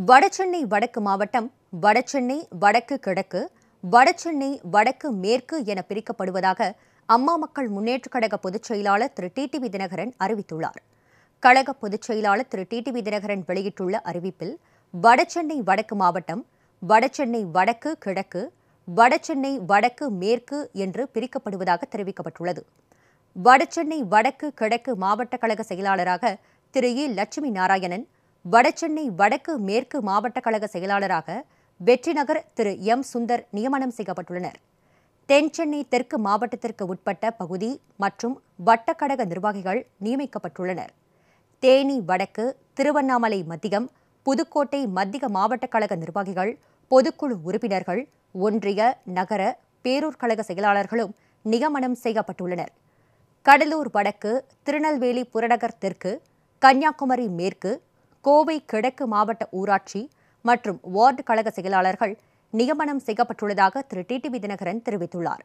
வடசென்னை வடக்கு மாவட்டம் வடசென்னை வடக்கு கிழக்கு, வடசென்னை வடக்கு மேற்கு என பிரிக்கப்படுவதாக அம்மா மக்கள் முன்னேற்றக் கழக பொதுச் செயலாளர் திரு டிடிவி தினகரன் அறிவித்துள்ளார். கழக பொதுச் செயலாளர் திரு டிடிவி தினகரன் வெளியிட்டுள்ள அறிவிப்பில், வடசென்னை வடக்கு மாவட்டம் வடசென்னை வடக்கு கிழக்கு, வடசென்னை வடக்கு மேற்கு என்று பிரிக்கப்படுவதாக தெரிவிக்கப்பட்டுள்ளது. வடசென்னை வடக்கு கிழக்கு மாவட்ட கழக செயலாளராக திரு இ. லட்சுமி நாராயணன், வடசென்னை வடக்கு மேற்கு மாவட்ட கழக செயலாளராக வெற்றிநகர் திரு எம். சுந்தர் நியமனம் செய்யப்பட்டுள்ளனர். தென்சென்னை தெற்கு மாவட்டத்திற்கு உட்பட்ட பகுதி மற்றும் வட்டக்கழக நிர்வாகிகள் நியமிக்கப்பட்டுள்ளனர். தேனி வடக்கு, திருவண்ணாமலை மத்தியம், புதுக்கோட்டை மத்திய மாவட்ட கழக நிர்வாகிகள், பொதுக்குழு உறுப்பினர்கள், ஒன்றிய, நகர, பேரூர் கழக செயலாளர்களும் நியமனம் செய்யப்பட்டுள்ளனர். கடலூர் வடக்கு, திருநெல்வேலி புறநகர் தெற்கு, கன்னியாகுமரி மேற்கு, கோவை கிழக்கு மாவட்ட ஊராட்சி மற்றும் வார்டு கழக செயலாளர்கள் நியமனம் செய்யப்பட்டுள்ளதாக திரு டிடிவி தினகரன் தெரிவித்துள்ளார்.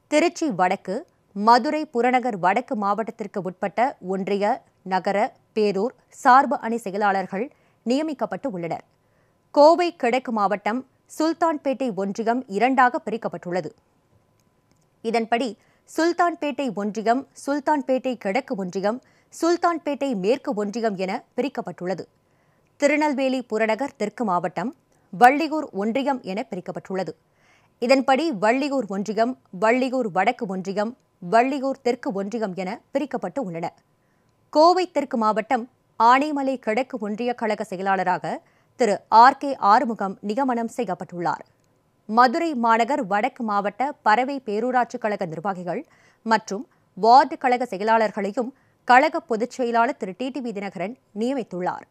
திருச்சி வடக்கு, மதுரை புறநகர் வடக்கு மாவட்டத்திற்கு உட்பட்ட ஒன்றிய, நகர, பேரூர் சார்பு அணி செயலாளர்கள் நியமிக்கப்பட்டு உள்ளனர். கோவை கிழக்கு மாவட்டம் சுல்தான்பேட்டை ஒன்றியம் இரண்டாக பிரிக்கப்பட்டுள்ளது. இதன்படி சுல்தான்பேட்டை ஒன்றியம், சுல்தான்பேட்டை கிழக்கு ஒன்றியம், சுல்தான்பேட்டை மேற்கு ஒன்றியம் என பிரிக்கப்பட்டுள்ளது. திருநெல்வேலி புறநகர் தெற்கு மாவட்டம் வள்ளியூர் ஒன்றியம் என பிரிக்கப்பட்டுள்ளது. இதன்படி வள்ளியூர் ஒன்றியம், வள்ளியூர் வடக்கு ஒன்றியம், வள்ளியூர் தெற்கு ஒன்றியம் என பிரிக்கப்பட்டு உள்ளன. கோவை தெற்கு மாவட்டம் ஆனைமலை கிழக்கு ஒன்றிய கழக செயலாளராக திரு ஆர்.கே. ஆறுமுகம் நியமனம் செய்யப்பட்டுள்ளார். மதுரை மாநகர் வடக்கு மாவட்ட பறவை பேரூராட்சி கழக நிர்வாகிகள் மற்றும் வார்டு கழக செயலாளர்களையும் கழக பொதுச் செயலாளர் திரு டிடிவி தினகரன் நியமித்துள்ளார்.